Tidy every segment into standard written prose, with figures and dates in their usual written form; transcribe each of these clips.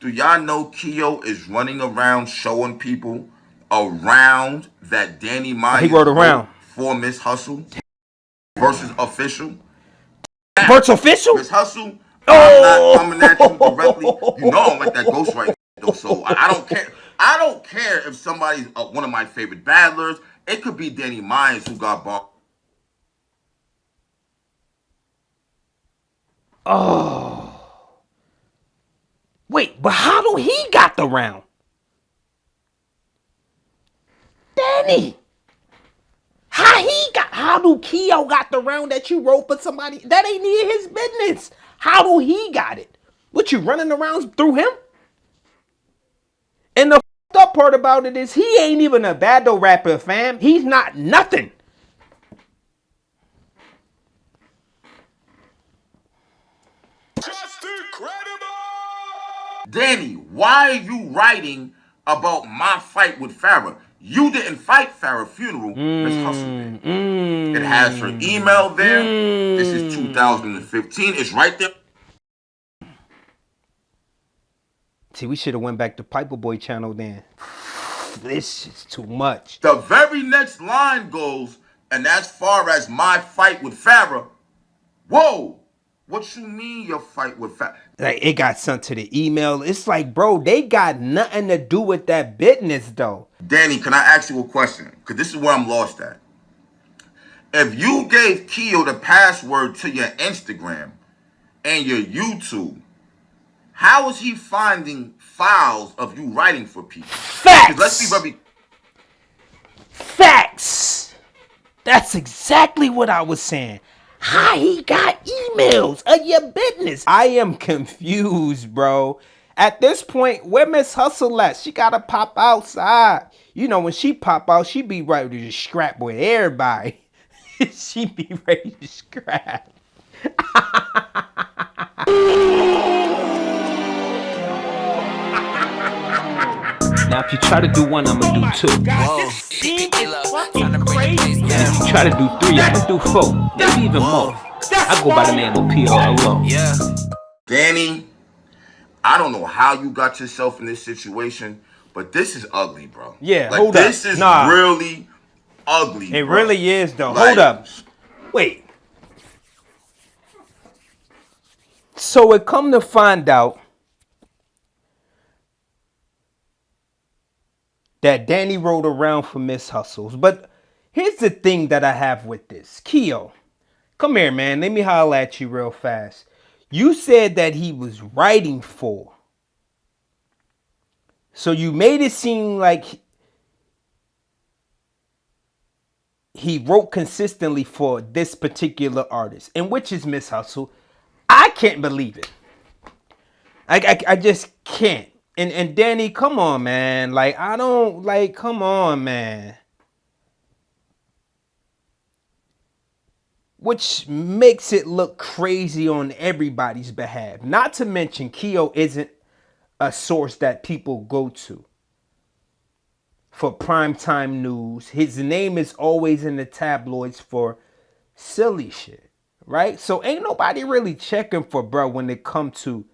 Do y'all know Kio is running around showing people around that Danny He Myers wrote wrote around. for Miss Hustle versus official? Bert's Now, official? Ms. Hustle, I'm not coming at you directly. You know I'm like that Oh! ghostwriting though, so I don't care. I don't care if somebody's one of my favorite battlers. It could be Danny Myers who got bought. Oh. Wait, but how do he got the round? Danny. How do Kio got the round that you wrote for somebody? That ain't near his business. How do he got it? What, you running around through him? And the up part about it is he ain't even a battle rapper, fam. He's not nothing. Just incredible! Danny, why are you writing about my fight with Farrah? You didn't fight Farrah's funeral. Ms. Hustle did. It has her email there. This is 2015. It's right there. See, we should have went back to Piper Boy channel then. This is too much. The very next line goes, and as far as my fight with Farrah, whoa, what you mean your fight with Farrah? Like, it got sent to the email. It's like, bro, they got nothing to do with that business, though. Danny, can I ask you a question? Because this is where I'm lost at. If you gave Kio the password to your Instagram and your YouTube, how is he finding files of you writing for people? Because let's be Facts. very Facts. That's exactly what I was saying. How he got emails of your business? I am confused, bro. At this point, where Miss Hustle at? She gotta pop outside. You know, when she pop out, she be ready to scrap with everybody. She be ready to scrap. Now, if you try to do one, I'm gonna do two. Whoa. Fucking crazy. And if you try to do three, I'm gonna do four. Maybe even more. I go by the name of P.O. alone. Yeah. Danny, I don't know how you got yourself in this situation, but this is ugly, bro. Yeah, like hold this up. is Nah, really ugly. it bro. really is, though. Like, Hold up. Wait. So it come to find out that Danny rode around for Miss Hustles. But here's the thing that I have with this. Kio, come here, man. Let me holler at you real fast. You said that he was writing for. So you made it seem like he wrote consistently for this particular artist, and which is Miss Hustle. I can't believe it. I just can't. And Danny, come on, man. Like, I don't, like, come on, man. Which makes it look crazy on everybody's behalf. Not to mention, Kio isn't a source that people go to for primetime news. His name is always in the tabloids for silly shit, right? So ain't nobody really checking for bro when it come to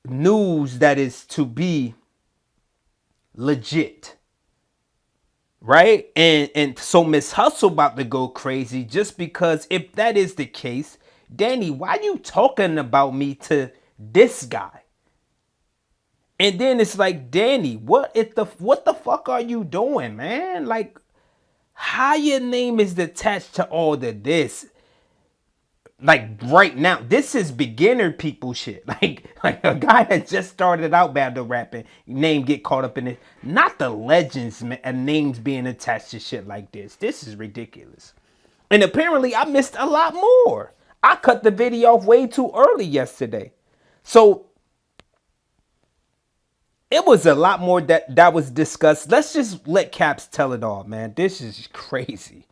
news that is to be legit, right? And so Miss Hustle about to go crazy just because if that is the case, Danny, why you talking about me to this guy? And then it's like, Danny, what the fuck are you doing, man? Like, how your name is attached to all of this? Like right now, this is beginner people shit. Like a guy that just started out battle rapping, name get caught up in it. Not the legends and names being attached to shit like this. This is ridiculous. And apparently I missed a lot more. I cut the video off way too early yesterday. So it was a lot more that was discussed. Let's just let Caps tell it all, man. This is crazy.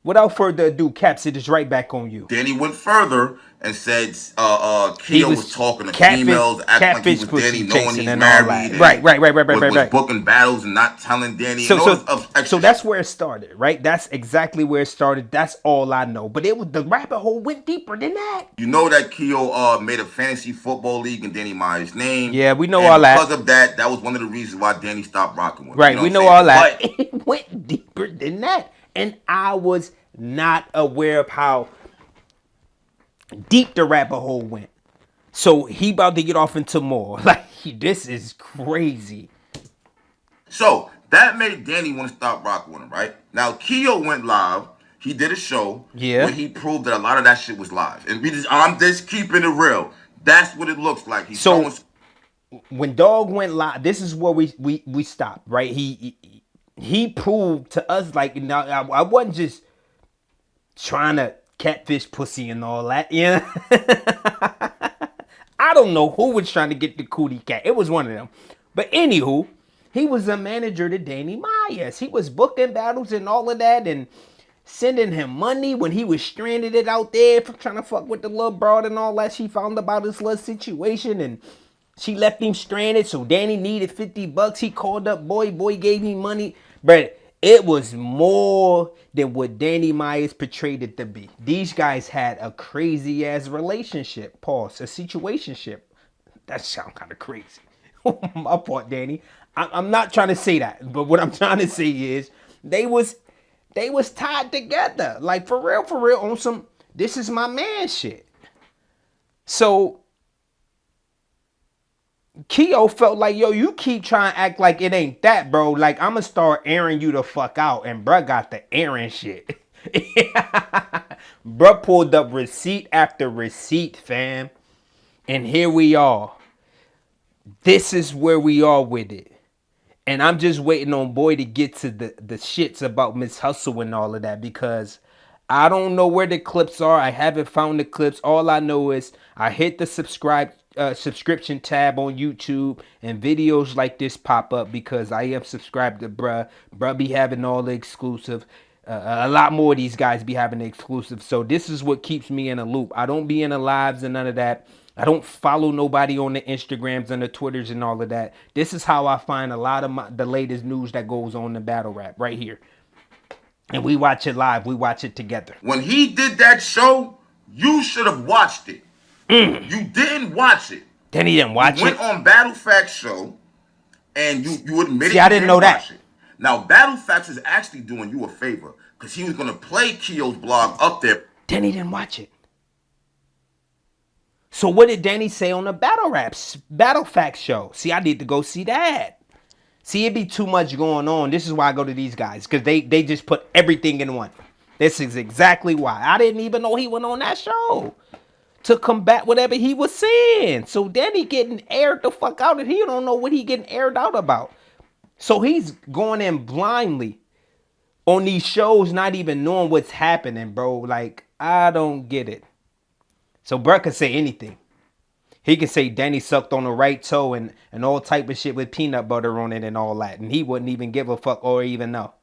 Without further ado, Caps, it is right back on you. Danny went further and said He Kio was was talking to females, acting like he catfish was Danny, pussy knowing chasing he's and all married, that. and was Right. booking battles and not telling Danny, and So all so this so extra that's shit. where it started, right? That's exactly where it started. That's all I know. But it was the rabbit hole went deeper than that. You know that Keo made a fantasy football league in Danny Meyer's name, Yeah, we know and all because that. of that, that was one of the reasons why Danny stopped rocking with him. You Right, know what we I'm know saying? all that. But It went deeper than that. And I was not aware of how deep the rabbit hole went. So he about to get off into more. Like this is crazy. so that made Danny want to stop rocking with him, right? Now Keo went live. He did a show where Yeah. he proved that a lot of that shit was live, and I'm just keeping it real. That's what it looks like. He's showing. So when Dog went live, this is where we stopped, right? He proved to us like now I wasn't just trying to catfish pussy and all that. Yeah. I don't know who was trying to get the cootie cat. It was one of them. But anywho, he was a manager to Danny Myers. He was booking battles and all of that and sending him money when he was stranded it out there for trying to fuck with the little broad and all that. She found about his little situation and she left him stranded. So Danny needed $50. He called up Boy. Boy gave him money. But it was more than what Danny Myers portrayed it to be. These guys had a crazy ass relationship. Pause. A situationship. That sounds kind of crazy. My part, Danny. I'm not trying to say that, but what I'm trying to say is they was tied together, like for real, on some this is my man shit. So Keo felt like, yo, you keep trying to act like it ain't that, bro. Like, I'm gonna start airing you the fuck out. And bruh got the airing shit. Bruh pulled up receipt after receipt, fam. And here we are. This is where we are with it. And I'm just waiting on Boy to get to the shits about Ms.Hustle and all of that because I don't know where the clips are. I haven't found the clips. All I know is I hit the subscription tab on YouTube and videos like this pop up because I am subscribed to bruh. Bruh be having all the exclusive. A lot more of these guys be having the exclusive. So this is what keeps me in a loop. I don't be in the lives and none of that. I don't follow nobody on the Instagrams and the Twitters and all of that. This is how I find a lot of the latest news that goes on in battle rap right here. And we watch it live. We watch it together. When he did that show, you should have watched it. You didn't watch it. Then he didn't You watch went it. on Battle Facts show, and you admitted See, I you didn't didn't know that. watch it. Now Battle Facts is actually doing you a favor because he was gonna play Keo's blog up there. Then he didn't watch it. So what did Danny say on the Battle Facts show? See, I need to go see that. See, it be too much going on. This is why I go to these guys because they just put everything in one. This is exactly why. I didn't even know he went on that show to combat whatever he was saying. So Danny getting aired the fuck out and he don't know what he getting aired out about. So he's going in blindly on these shows, not even knowing what's happening, bro. Like, I don't get it. So Brett could say anything. He could say Danny sucked on the right toe and all type of shit with peanut butter on it and all that. And he wouldn't even give a fuck or even know.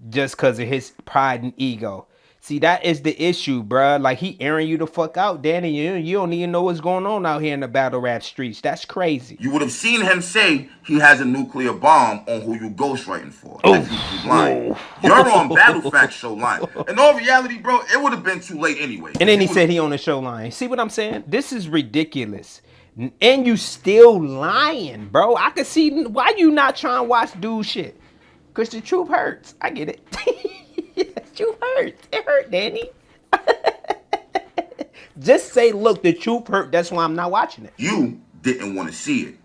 Just because of his pride and ego. See, that is the issue, bruh. Like, he airing you the fuck out, Danny. You don't even know what's going on out here in the battle rap streets. That's crazy. You would have seen him say he has a nuclear bomb on who you ghostwriting for. If you lying. You're on Battle Facts show lying. In all reality, bro, it would have been too late anyway. And then he said he on the show lying. See what I'm saying? This is ridiculous. And you still lying, bro. I can see why you not trying to watch dude shit. Because the truth hurts. I get it. The truth hurts. It hurt, Danny. Just say, look, the truth hurt. That's why I'm not watching it. You didn't want to see it.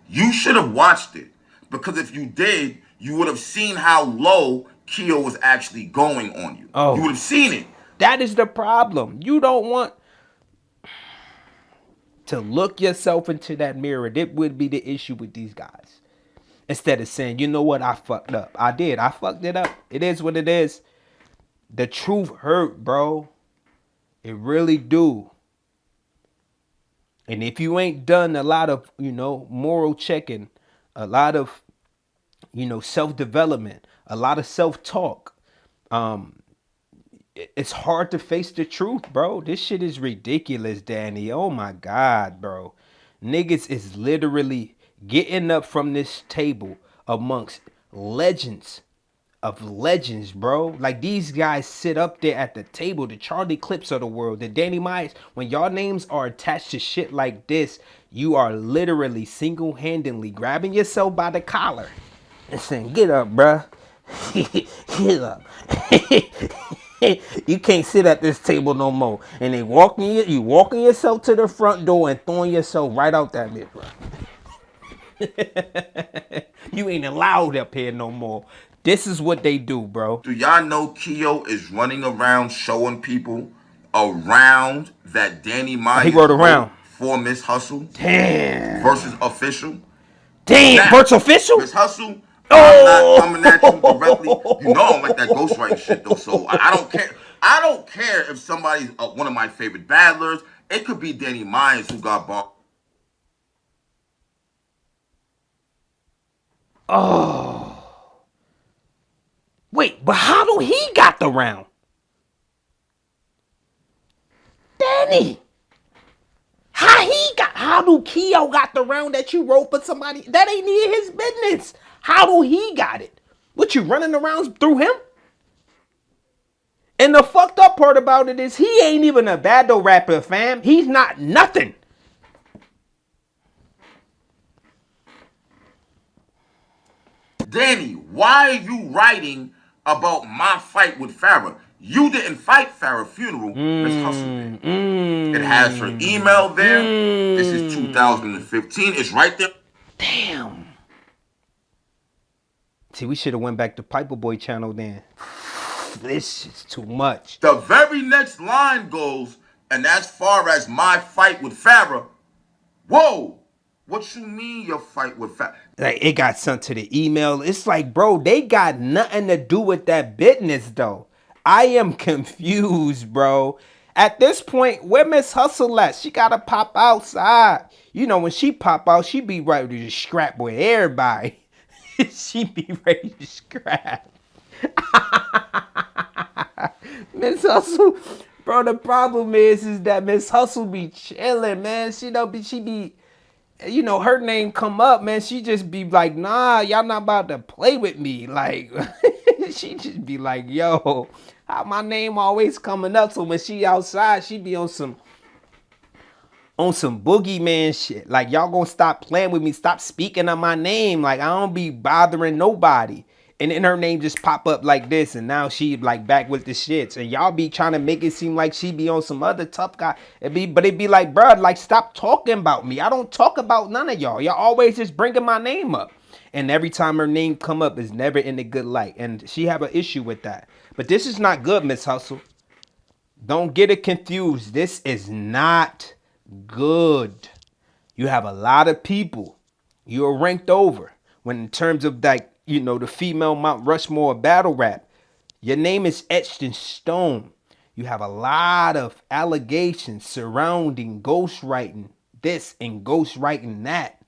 You should have watched it. Because if you did, you would have seen how low Keo was actually going on you. Oh. You would have seen it. That is the problem. You don't want to look yourself into that mirror. That would be the issue with these guys. Instead of saying, you know what, I fucked up. I did. I fucked it up. It is what it is. The truth hurt, bro. It really do. And if you ain't done a lot of, moral checking, a lot of, self-development, a lot of self-talk, it's hard to face the truth, bro. This shit is ridiculous, Danny. Oh my God, bro. Niggas is literally getting up from this table amongst legends of legends, bro. Like these guys sit up there at the table, the Charlie Clips of the world, the Danny Myers. When y'all names are attached to shit like this, you are literally single-handedly grabbing yourself by the collar and saying, "Get up, bruh. Get up. You can't sit at this table no more." And they you walking yourself to the front door and throwing yourself right out that bitch, bro. You ain't allowed up here no more. This is what they do, bro. Do y'all know Kio is running around showing people around that Danny Oh, he Myers rode wrote around. for Ms. Hustle Damn. versus Official? Damn. Now, Bert's official? Ms. Hustle, I'm not coming at you directly. You know I don't like that Oh. ghostwriting shit though, so I don't care. I don't care if somebody's one of my favorite battlers. It could be Danny Myers who got bought. Oh. Wait, but how do he got the round? Danny. How do Kio got the round that you wrote for somebody? That ain't near his business. How do he got it? What, you running around through him? And the fucked up part about it is he ain't even a battle rapper, fam. He's not nothing. Danny, why are you writing about my fight with Farrah? You didn't fight Farrah's funeral. Ms. Hustle did. It has her email there. This is 2015. It's right there. Damn. See, we should have went back to Piper Boy channel then. This is too much. The very next line goes, and as far as my fight with Farrah, whoa, what you mean your fight with Farrah? Like, it got sent to the email. It's like, bro, they got nothing to do with that business, though. I am confused, bro. At this point, where Miss Hustle at? She gotta pop outside. You know, when she pop out, she be ready to scrap with everybody. She be ready to scrap. Miss Hustle, bro, the problem is that Miss Hustle be chilling, man. She be, you know, her name come up, man. She just be like, nah, y'all not about to play with me. Like, she just be like, yo, how my name always coming up. So when she outside, she be on some boogeyman shit. Like, y'all gonna stop playing with me, stop speaking on my name. Like, I don't be bothering nobody. And then her name just pop up like this, and now she like back with the shits. And y'all be trying to make it seem like she be on some other tough guy. But it be like, bruh, like, stop talking about me. I don't talk about none of y'all. Y'all always just bringing my name up. And every time her name come up, it's never in a good light. And she have an issue with that. But this is not good, Miss Hustle. Don't get it confused. This is not good. You have a lot of people you're ranked over when in terms of, like, you know, the female Mount Rushmore battle rap. Your name is etched in stone. You have a lot of allegations surrounding ghostwriting this and ghostwriting that.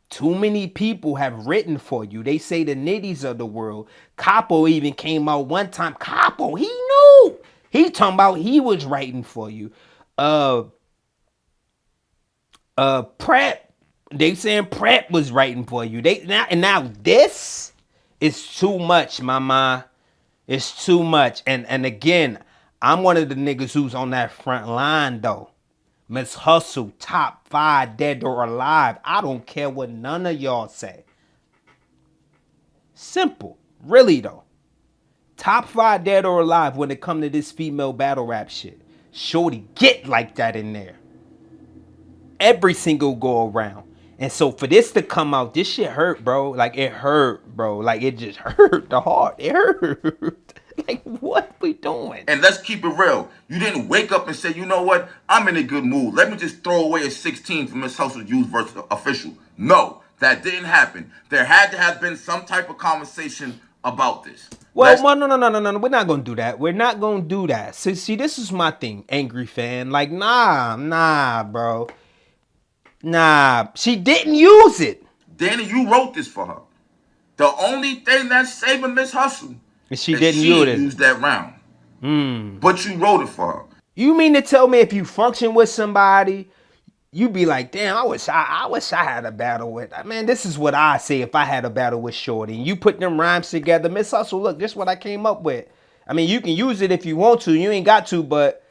Too many people have written for you. They say the nitties of the world. Capo even came out one time. Capo, he knew. He talking about he was writing for you. Prep. They saying Prep was writing for you. Now this is too much, mama. It's too much. And again, I'm one of the niggas who's on that front line though. Ms. Hustle, top 5, dead or alive. I don't care what none of y'all say. Simple. Really though. Top 5 dead or alive when it come to this female battle rap shit. Shorty get like that in there. Every single go around. And so for this to come out, this shit hurt, bro. Like, it hurt, bro. Like, it just hurt the heart. It hurt. Like, what we doing? And let's keep it real. You didn't wake up and say, you know what? I'm in a good mood. Let me just throw away a 16 for Ms. Hustle's use versus Official. No, that didn't happen. There had to have been some type of conversation about this. Well, no. We're not going to do that. We're not going to do that. See, this is my thing, angry fan. Like, nah, bro. Nah, she didn't use it. Danny, you wrote this for her. The only thing that's saving Ms. Hustle She is didn't she use it. used that round. But you wrote it for her. You mean to tell me if you function with somebody, you be like, damn, I wish I had a battle with. Man, this is what I say if I had a battle with Shorty. And you put them rhymes together, Miss Hustle. Look, this is what I came up with. I mean, you can use it if you want to. You ain't got to, but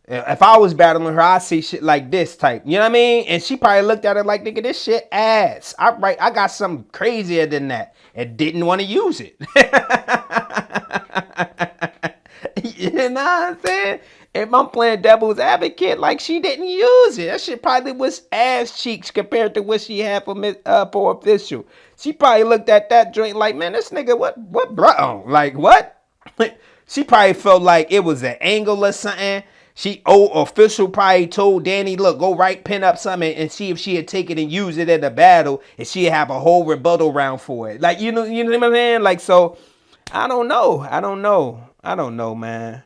if I was battling her, I'd say shit like this type. You know what I mean? And she probably looked at it like, nigga, this shit ass. I got something crazier than that, and didn't want to use it. You know what I'm saying? If I'm playing devil's advocate, like she didn't use it. That shit probably was ass cheeks compared to what she had for official. She probably looked at that joint like, man, this nigga, what, bro? Like, what? She probably felt like it was an angle or something. She official probably told Danny, look, go pen up something and see if she had take it and use it in the battle, and she'd have a whole rebuttal round for it. Like, you know what I'm saying? Like, so I don't know, man.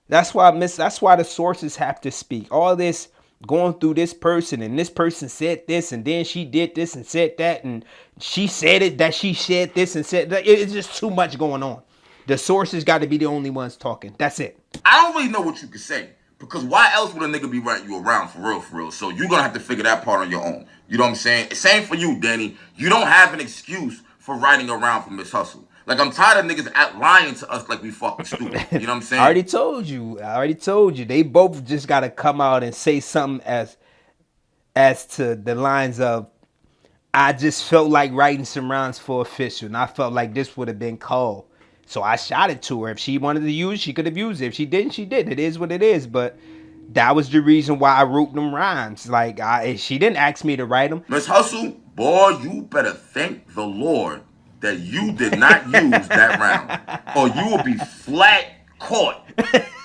That's why the sources have to speak. All this going through this person, and this person said this, and then she did this and said that, and she said it that she said this and said that. It's just too much going on. The sources got to be the only ones talking. That's it. I don't really know what you could say. Because why else would a nigga be writing you around for real, for real? So you're going to have to figure that part on your own. You know what I'm saying? Same for you, Danny. You don't have an excuse for writing around for Ms. Hustle. Like, I'm tired of niggas lying to us like we fucking stupid. You know what I'm saying? I already told you. They both just got to come out and say something as to the lines of, I just felt like writing some rounds for official, and I felt like this would have been called. So I shot it to her. If she wanted to use it, she could have used it. If she didn't, she did. It is what it is. But that was the reason why I wrote them rhymes. Like, she didn't ask me to write them. Ms. Hustle, boy, you better thank the Lord that you did not use that round, or you will be flat caught.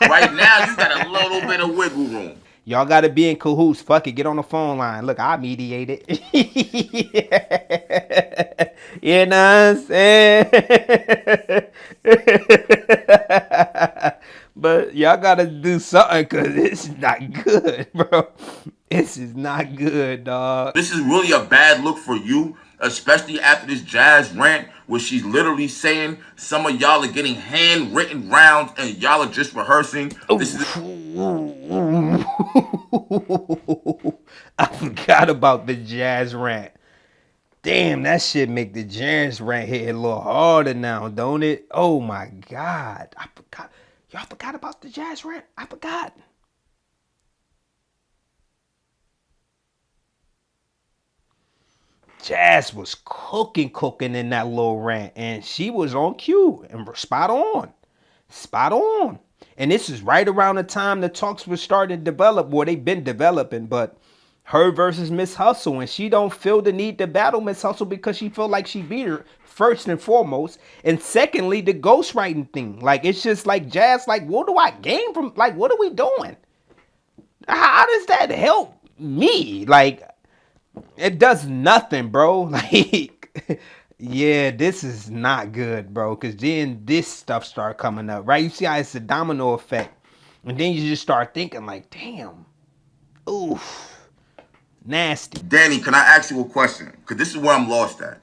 Right now, you got a little bit of wiggle room. Y'all got to be in cahoots. Fuck it. Get on the phone line. Look, I mediate it. You know what I'm saying? But y'all got to do something, because this is not good, bro. This is not good, dog. This is really a bad look for you, especially after this Jazz rant where she's literally saying some of y'all are getting handwritten rounds and y'all are just rehearsing. This is I forgot about the Jazz rant. Damn, that shit make the Jazz rant hit a little harder now, don't it? Oh my God. I forgot. Y'all forgot about the Jazz rant? I forgot. Jazz was cooking in that little rant, and she was on cue and spot on. Spot on. And this is right around the time the talks were starting to develop. Well, they've been developing, but her versus Ms. Hustle, and she don't feel the need to battle Ms. Hustle because she feel like she beat her, first and foremost. And secondly, the ghostwriting thing. Like, it's just like, Jazz, like, what do I gain from, like, what are we doing? How does that help me? Like, it does nothing, bro. Like, yeah, this is not good, bro. Because then this stuff start coming up, right? You see how it's a domino effect. And then you just start thinking like, damn, oof, nasty. Danny, can I ask you a question? Because this is where I'm lost at.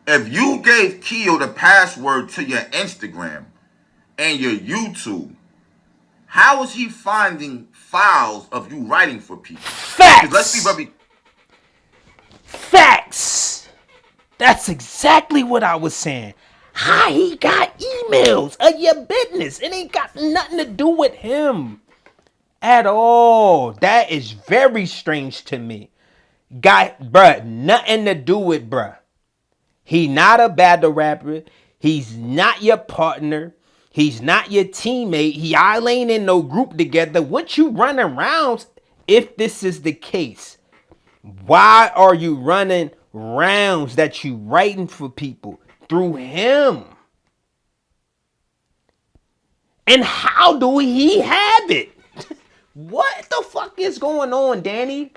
If you gave Kio the password to your Instagram and your YouTube, how is he finding files of you writing for people? Facts. Let's be very... Facts. That's exactly what I was saying. How he got emails of your business. It ain't got nothing to do with him at all. That is very strange to me. Got, bruh, nothing to do with bruh. He not a battle rapper. He's not your partner. He's not your teammate. Y'all ain't in no group together. What you running around if this is the case? Why are you running rounds that you writing for people through him? And how do he have it? What the fuck is going on, Danny?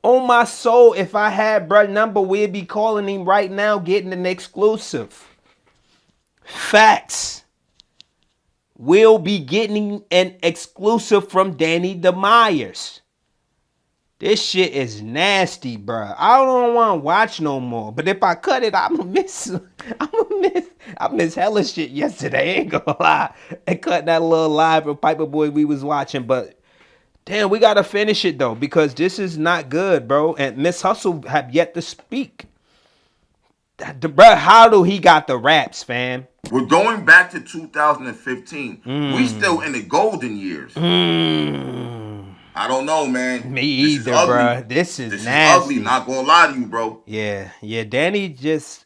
On my soul, if I had bruh number, we'd be calling him right now, getting an exclusive. Facts. We'll be getting an exclusive from Danny DeMyers. This shit is nasty, bro. I don't want to watch no more. But if I cut it, I'ma miss. I miss hella shit yesterday. Ain't gonna lie. And cut that little live of Piper Boy we was watching, but damn, we gotta finish it though because this is not good, bro. And Miss Hustle have yet to speak. Bro, how do he got the raps, fam? We're going back to 2015. We still in the golden years. I don't know, man. Me This either, is ugly. bro. This is This nasty. is ugly. Not gonna lie to you, bro. Yeah. Danny, just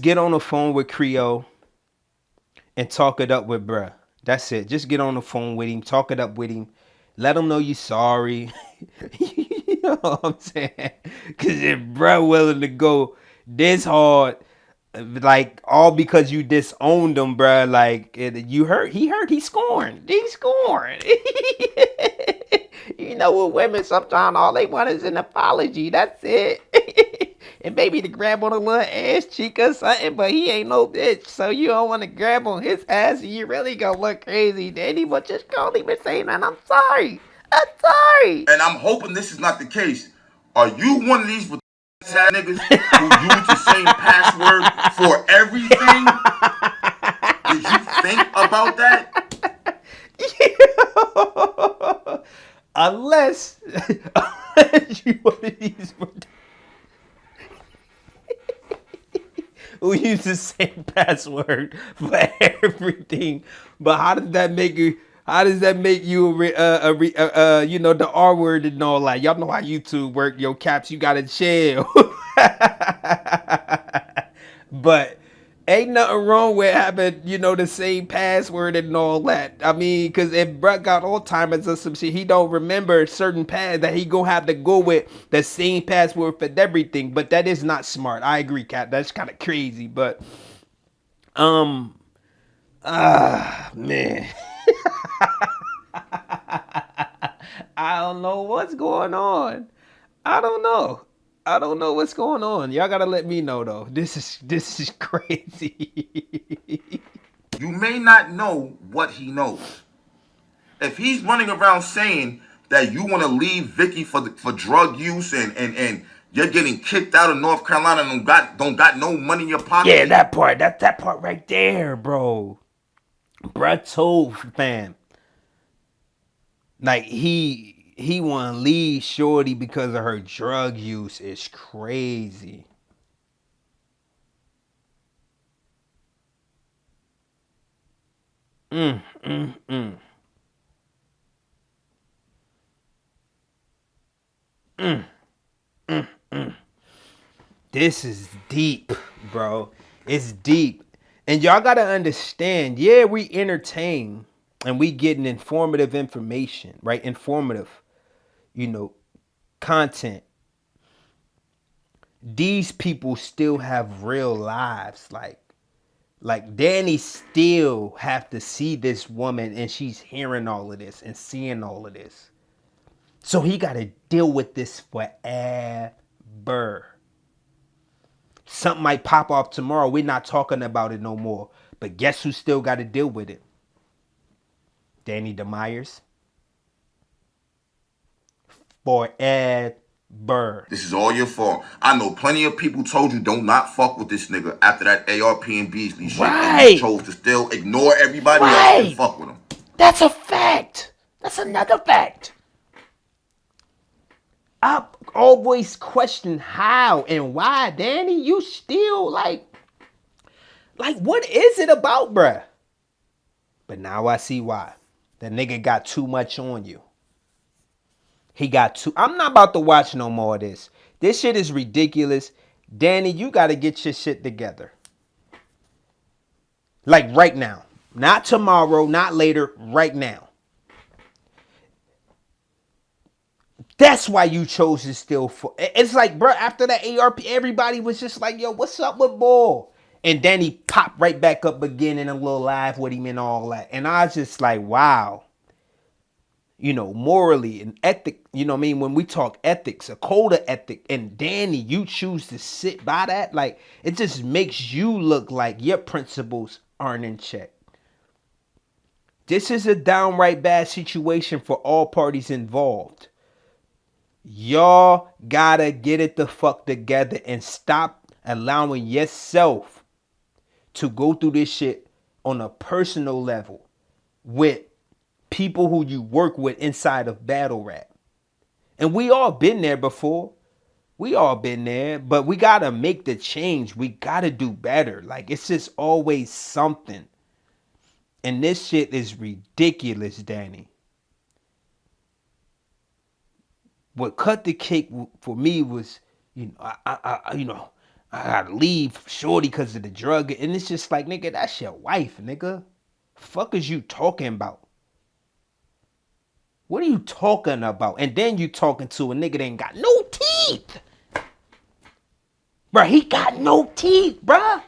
get on the phone with Kio and talk it up with bruh. That's it. Just get on the phone with him, talk it up with him, let him know you sorry. You know what I'm saying? Because if bruh willing to go this hard, like all because you disowned him, bruh, like you hurt, he's scoring. He's scoring. You know what women sometimes all they want is an apology. That's it. And maybe to grab on a little ass cheek or something, but he ain't no bitch. So you don't want to grab on his ass and you really gonna look crazy, Danny. But just call him and say, man, I'm sorry. I'm sorry. And I'm hoping this is not the case. Are you one of these sad niggas who use the same password for everything? Did you think about that? Unless you one of these who use the same password for everything. But how does that make you? How does that make you you know, the R word and all that? Y'all know how YouTube work. Yo, caps, you gotta chill. But ain't nothing wrong with having, you know, the same password and all that. I mean, because if bruh got Alzheimer's or some shit, he don't remember certain paths that he gonna have to go with the same password for everything. But that is not smart. I agree, Cat. That's kind of crazy. But, man. I don't know what's going on. I don't know what's going on. Y'all gotta let me know though. This is crazy. You may not know what he knows. If he's running around saying that you want to leave Vicky for drug use and you're getting kicked out of North Carolina and don't got no money in your pocket. Yeah, that part. That part right there, bro. Bruh told fam. Like he want to leave Shorty because of her drug use is crazy. This is deep, bro. It's deep. And y'all got to understand, yeah, we entertain and we getting informative information, right? Informative, you know, content. These people still have real lives. Like Danny still have to see this woman and she's hearing all of this and seeing all of this. So he got to deal with this forever. Something might pop off tomorrow. We're not talking about it no more. But guess who still got to deal with it? Danny DeMyers. Forever. This is all your fault. I know plenty of people told you don't not fuck with this nigga after that ARP and Beasley shit. Right. And you chose to still ignore everybody else and fuck with him. That's a fact. That's another fact. I always question how and why, Danny. You still like what is it about, bruh? But now I see why. The nigga got too much on you. I'm not about to watch no more of this. This shit is ridiculous. Danny, you got to get your shit together. Like right now. Not tomorrow, not later, right now. That's why you chose to still. It's like, bro, after that ARP, everybody was just like, yo, what's up with Ball? And then he popped right back up again in a little live with him and all that. And I was just like, wow. You know, morally and ethic, you know what I mean? When we talk ethics, a code of ethic, and Danny, you choose to sit by that, like, it just makes you look like your principles aren't in check. This is a downright bad situation for all parties involved. Y'all gotta get it the fuck together and stop allowing yourself to go through this shit on a personal level with people who you work with inside of battle rap. And we all been there before. We all been there, but we gotta make the change. We gotta do better. Like, it's just always something. And this shit is ridiculous, Danny. What cut the cake for me was, I gotta leave shorty because of the drug. And it's just like, nigga, that's your wife, nigga. Fuck is you talking about? What are you talking about? And then you talking to a nigga that ain't got no teeth. Bruh, he got no teeth, bruh.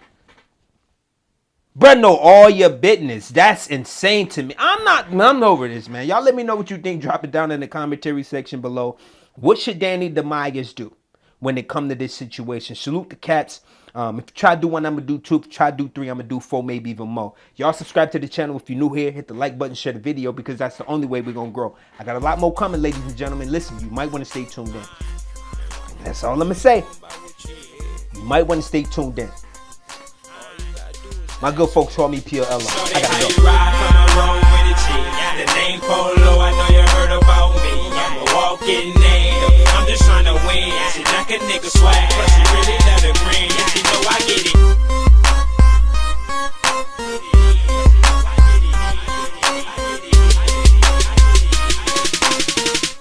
Bruh, know all your business. That's insane to me. I'm over this, man. Y'all let me know what you think. Drop it down in the commentary section below. What should Danny DeMyers do when it come to this situation? Salute the cats. If you try to do one, I'm going to do two. If you try to do three, I'm going to do four, maybe even more. Y'all subscribe to the channel. If you're new here, hit the like button, share the video, because that's the only way we're going to grow. I got a lot more coming, ladies and gentlemen. Listen, you might want to stay tuned in. That's all I'm going to say. You might want to stay tuned in. My good folks call me PLL. I gotta go. The name Polo, I know you heard about me. I'm a walking name. I'm just trying to win. Shit like a nigga swag.